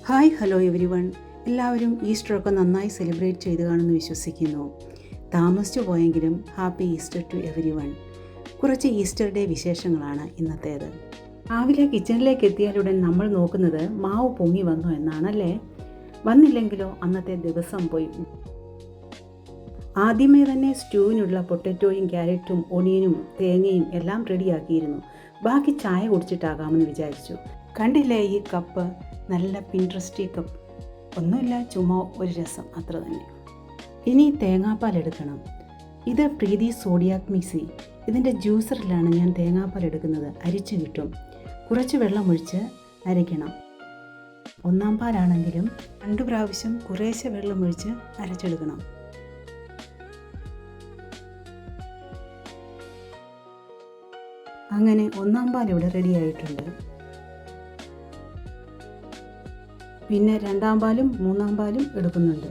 Hi hello every one. എല്ലാവരും ഈസ്റ്ററൊക്കെ നന്നായി celebrate ചെയ്ത് കാണുമെന്ന് വിശ്വസിക്കുന്നു. താമസിച്ചു പോയെങ്കിലും happy Easter to everyone. കുറച്ച് ഈസ്റ്റർ ഡേ വിശേഷങ്ങളാണ് ഇന്നത്തേത്. രാവിലെ കിച്ചണിലേക്ക് എത്തിയാലുടൻ നമ്മൾ നോക്കുന്നത് മാവ് പൊങ്ങി വന്നു എന്നാണല്ലേ. വന്നില്ലെങ്കിലോ അന്നത്തെ ദിവസം പോയി. ആദ്യമേ തന്നെ സ്റ്റൂവിനുള്ള പൊട്ടറ്റോയും ക്യാരറ്റും ഒണിയനും തേങ്ങയും എല്ലാം റെഡിയാക്കിയിരുന്നു. ബാക്കി ചായ കുടിച്ചിട്ടാകാമെന്ന് വിചാരിച്ചു. കണ്ടില്ലേ ഈ കപ്പ്, നല്ല പിൻട്രസ്റ്റി കപ്പ്. ഒന്നുമില്ല, ചുമ്മാ ഒരു രസം, അത്ര തന്നെ. ഇനി തേങ്ങാപ്പാൽ എടുക്കണം. ഇത് പ്രീതി സോഡിയാക് മിക്സി. ഇതിൻ്റെ ജ്യൂസറിലാണ് ഞാൻ തേങ്ങാപ്പാൽ എടുക്കുന്നത്. അരിച്ചു കിട്ടും. കുറച്ച് വെള്ളമൊഴിച്ച് അരയ്ക്കണം. ഒന്നാം പാലാണെങ്കിലും 2 പ്രാവശ്യം കുറേശ്ശെ വെള്ളമൊഴിച്ച് അരച്ചെടുക്കണം. അങ്ങനെ ഒന്നാം പാൽ ഇവിടെ റെഡിയായിട്ടുണ്ട്. പിന്നെ 2ാം പാലും 3ാം പാലും എടുക്കുന്നുണ്ട്.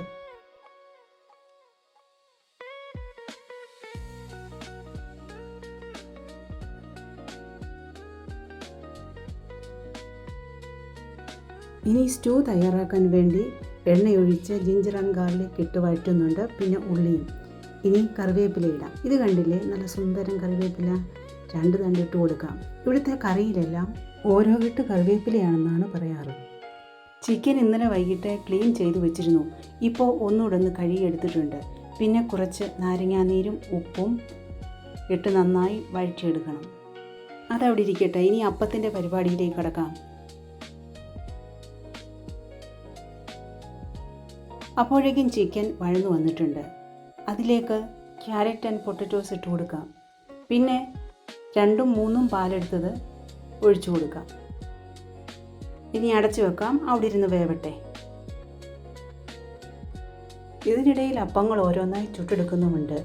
ഇനി സ്റ്റൂ തയ്യാറാക്കാൻ വേണ്ടി എണ്ണയൊഴിച്ച് ജിഞ്ചർ ആൻഡ് ഗാർലിക് ഇട്ട് വഴറ്റുന്നുണ്ട്. പിന്നെ ഉള്ളിയും. ഇനി കറിവേപ്പില ഇടാം. ഇത് കണ്ടില്ലേ, നല്ല സുന്ദരം കറിവേപ്പില. 2 തണ്ടിട്ട് കൊടുക്കാം. ഇവിടുത്തെ കറിയിലെല്ലാം ഓരോ കെട്ട് കറിവേപ്പിലയാണെന്നാണ് പറയാറ്. ചിക്കൻ ഇന്നലെ വൈകിട്ട് ക്ലീൻ ചെയ്ത് വെച്ചിരുന്നു. ഇപ്പോൾ ഒന്നുകൂടെ ഒന്ന് കഴുകിയെടുത്തിട്ടുണ്ട്. പിന്നെ കുറച്ച് നാരങ്ങാനീരും ഉപ്പും ഇട്ട് നന്നായി വഴറ്റിയെടുക്കണം. അതവിടെ ഇരിക്കട്ടെ. ഇനി അപ്പത്തിൻ്റെ പരിപാടിയിലേക്ക് കടക്കാം. അപ്പോഴേക്കും ചിക്കൻ വഴന്നു വന്നിട്ടുണ്ട്. അതിലേക്ക് ക്യാരറ്റ് ആൻഡ് പൊട്ടറ്റോസ് ഇട്ട് കൊടുക്കാം. പിന്നെ 2ഉം 3ഉം പാലെടുത്തത് ഒഴിച്ചു കൊടുക്കാം. ഇനി അടച്ചു വെക്കാം. അവിടെ ഇരുന്ന് വേവട്ടെ. ഇതിനിടയിൽ അപ്പങ്ങൾ ഓരോന്നായി ചുട്ടെടുക്കുന്നുമുണ്ട്.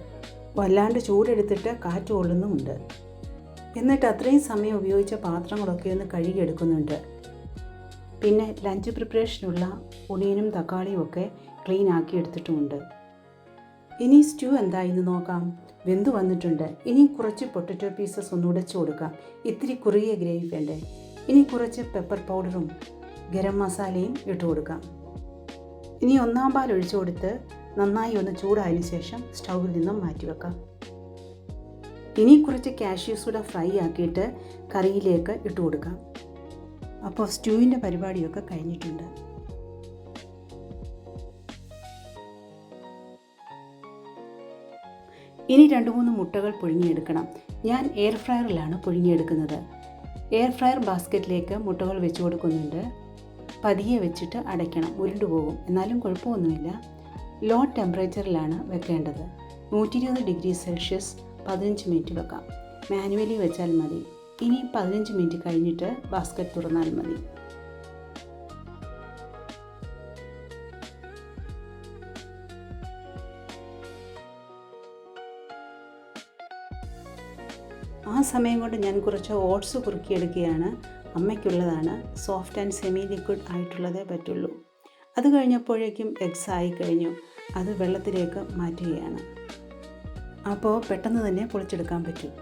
വല്ലാണ്ട് ചൂടെടുത്തിട്ട് കാറ്റ് കൊള്ളുന്നുമുണ്ട്. എന്നിട്ട് അത്രയും സമയം ഉപയോഗിച്ച പാത്രങ്ങളൊക്കെ ഒന്ന് കഴുകിയെടുക്കുന്നുണ്ട്. പിന്നെ ലഞ്ച് പ്രിപ്പറേഷനുള്ള ഒണിയനും തക്കാളിയും ഒക്കെ ക്ലീൻ ആക്കി എടുത്തിട്ടുമുണ്ട്. ഇനി സ്റ്റൂ എന്തായെന്ന് നോക്കാം. വെന്ത് വന്നിട്ടുണ്ട്. ഇനി കുറച്ച് പൊട്ടറ്റോ പീസസ് ഒന്ന് ഉടച്ചു കൊടുക്കാം. ഇത്തിരി കുറുകിയ ഗ്രേവി വേണ്ടേ. ഇനി കുറച്ച് പെപ്പർ പൗഡറും ഗരം മസാലയും ഇട്ട് കൊടുക്കാം. ഇനി 1ാം പാൽ ഒഴിച്ചു കൊടുത്ത് നന്നായി ഒന്ന് ചൂടായതിനു ശേഷം സ്റ്റൗവിൽ നിന്നും മാറ്റി വെക്കാം. ഇനി കുറച്ച് കാഷ്യൂസ് കൂടെ ഫ്രൈ ആക്കിയിട്ട് കറിയിലേക്ക് ഇട്ട് കൊടുക്കാം. അപ്പോൾ സ്റ്റൂവിൻ്റെ പരിപാടിയൊക്കെ കഴിഞ്ഞിട്ടുണ്ട്. ഇനി 2-3 മുട്ടകൾ പുഴുങ്ങിയെടുക്കണം. ഞാൻ എയർ ഫ്രയറിലാണ് പുഴുങ്ങിയെടുക്കുന്നത്. എയർ ഫ്രയർ ബാസ്ക്കറ്റിലേക്ക് മുട്ടകൾ വെച്ച് കൊടുക്കുന്നുണ്ട്. പതിയെ വെച്ചിട്ട് അടയ്ക്കണം. ഉരുണ്ടു പോകും, എന്നാലും കുഴപ്പമൊന്നുമില്ല. ലോ ടെമ്പറേച്ചറിലാണ് വെക്കേണ്ടത്. 120 ഡിഗ്രി സെൽഷ്യസ് 15 മിനിറ്റ് വെക്കാം. മാനുവലി വെച്ചാൽ മതി. ഇനി 15 മിനിറ്റ് കഴിഞ്ഞിട്ട് ബാസ്ക്കറ്റ് തുറന്നാൽ മതി. ആ സമയം കൊണ്ട് ഞാൻ കുറച്ച് ഓട്സ് കുറുക്കിയെടുക്കുകയാണ്. അമ്മയ്ക്കുള്ളതാണ്. സോഫ്റ്റ് ആൻഡ് സെമി ലിക്വിഡ് ആയിട്ടുള്ളതേ പറ്റുള്ളൂ. അത് കഴിഞ്ഞപ്പോഴേക്കും എഗ്സ് ആയി കഴിഞ്ഞു. അത് വെള്ളത്തിലേക്ക് മാറ്റുകയാണ്. അപ്പോൾ പെട്ടെന്ന് തന്നെ പൊളിച്ചെടുക്കാൻ പറ്റും.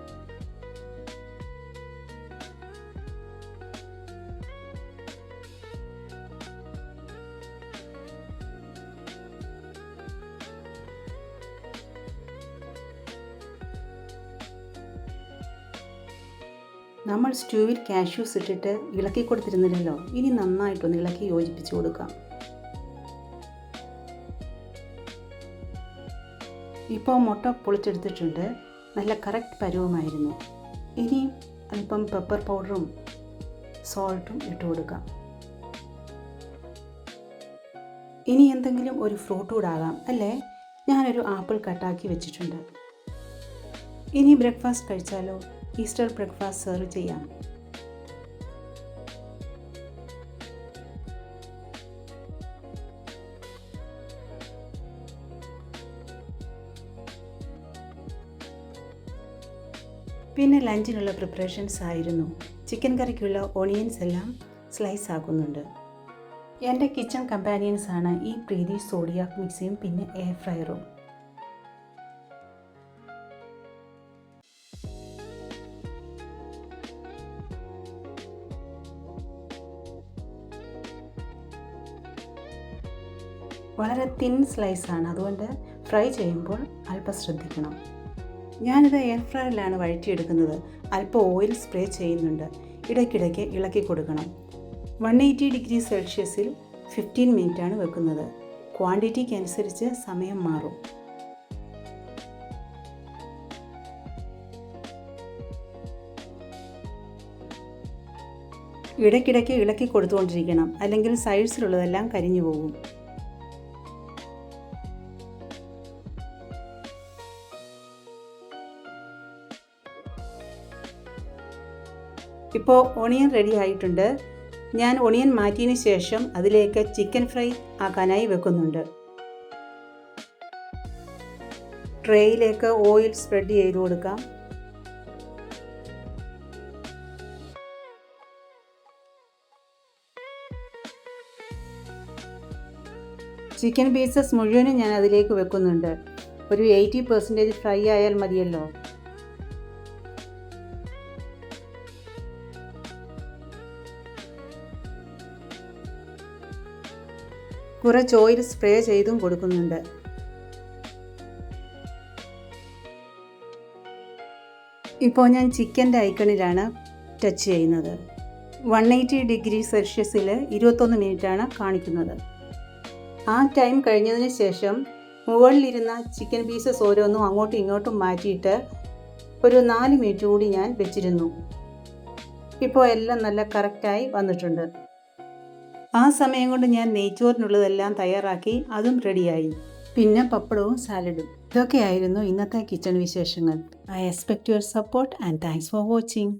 നമ്മൾ സ്റ്റൂവിൽ കാഷ്യൂസ് ഇട്ടിട്ട് ഇളക്കി കൊടുത്തിരുന്നില്ലല്ലോ. ഇനി നന്നായിട്ടൊന്ന് ഇളക്കി യോജിപ്പിച്ച് കൊടുക്കാം. ഇപ്പോൾ മുട്ട പൊളിച്ചെടുത്തിട്ടുണ്ട്. നല്ല കറക്റ്റ് പരുവമായിരുന്നു. ഇനി അല്പം പെപ്പർ പൗഡറും സോൾട്ടും ഇട്ട് കൊടുക്കാം. ഇനി എന്തെങ്കിലും ഒരു ഫ്രൂട്ട് കൂടെ ആകാം അല്ലേ. ഞാനൊരു ആപ്പിൾ കട്ടാക്കി വെച്ചിട്ടുണ്ട്. ഇനി ബ്രേക്ക്ഫാസ്റ്റ് കഴിച്ചാലോ. ഈസ്റ്റർ ബ്രേക്ക്ഫാസ്റ്റ് സെർവ് ചെയ്യാം. പിന്നെ ലഞ്ചിനുള്ള പ്രിപ്പറേഷൻസ് ആയിരുന്നു. ചിക്കൻ കറിക്കുള്ള ഓണിയൻസ് എല്ലാം സ്ലൈസ് ആക്കുന്നുണ്ട്. എൻ്റെ കിച്ചൺ കമ്പാനിയൻസ് ആണ് ഈ പ്രീതി സോഡിയാക് മിക്സിയും പിന്നെ എയർ ഫ്രയറും. വളരെ തിൻ സ്ലൈസാണ്, അതുകൊണ്ട് ഫ്രൈ ചെയ്യുമ്പോൾ അല്പം ശ്രദ്ധിക്കണം. ഞാനിത് എയർ ഫ്രയറിലാണ് വഴറ്റിയെടുക്കുന്നത്. അല്പം ഓയിൽ സ്പ്രേ ചെയ്യുന്നുണ്ട്. ഇടയ്ക്കിടയ്ക്ക് ഇളക്കി കൊടുക്കണം. 180 ഡിഗ്രി സെൽഷ്യസിൽ 15 മിനിറ്റാണ് വെക്കുന്നത്. ക്വാണ്ടിറ്റിക്ക് അനുസരിച്ച് സമയം മാറും. ഇടയ്ക്കിടയ്ക്ക് ഇളക്കി കൊടുത്തുകൊണ്ടിരിക്കണം, അല്ലെങ്കിൽ സൈഡ്സിലുള്ളതെല്ലാം കരിഞ്ഞു പോകും. ഇപ്പോൾ ഓണിയൻ റെഡി ആയിട്ടുണ്ട്. ഞാൻ ഓണിയൻ മാറ്റിയതിന് ശേഷം അതിലേക്ക് ചിക്കൻ ഫ്രൈ ആക്കാനായി വെക്കുന്നുണ്ട്. ട്രേയിലേക്ക് ഓയിൽ സ്പ്രെഡ് ചെയ്ത് കൊടുക്കാം. ചിക്കൻ പീസസ് മുഴുവനും ഞാൻ അതിലേക്ക് വെക്കുന്നുണ്ട്. ഒരു 80% ഫ്രൈ ആയാൽ മതിയല്ലോ. കുറച്ച് ഓയിൽ സ്പ്രേ ചെയ്തും കൊടുക്കുന്നുണ്ട്. ഇപ്പോൾ ഞാൻ ചിക്കൻ്റെ ഐക്കണിലാണ് ടച്ച് ചെയ്യുന്നത്. 180 ഡിഗ്രി സെൽഷ്യസിൽ 21 മിനിറ്റാണ് കാണിക്കുന്നത്. ആ ടൈം കഴിഞ്ഞതിന് ശേഷം മുകളിലിരുന്ന ചിക്കൻ പീസസ് ഓരോന്നും അങ്ങോട്ടും ഇങ്ങോട്ടും മാറ്റിയിട്ട് ഒരു 4 മിനിറ്റ് കൂടി ഞാൻ വെച്ചിരുന്നു. ഇപ്പോൾ എല്ലാം നല്ല കറക്റ്റായി വന്നിട്ടുണ്ട്. ആ സമയം കൊണ്ട് ഞാൻ നെയ്ച്ചോറിനുള്ളതെല്ലാം തയ്യാറാക്കി, അതും റെഡിയായി. പിന്നെ പപ്പടവും സാലഡും. ഇതൊക്കെയായിരുന്നു ഇന്നത്തെ കിച്ചൺ വിശേഷങ്ങൾ. I expect your support and thanks for watching.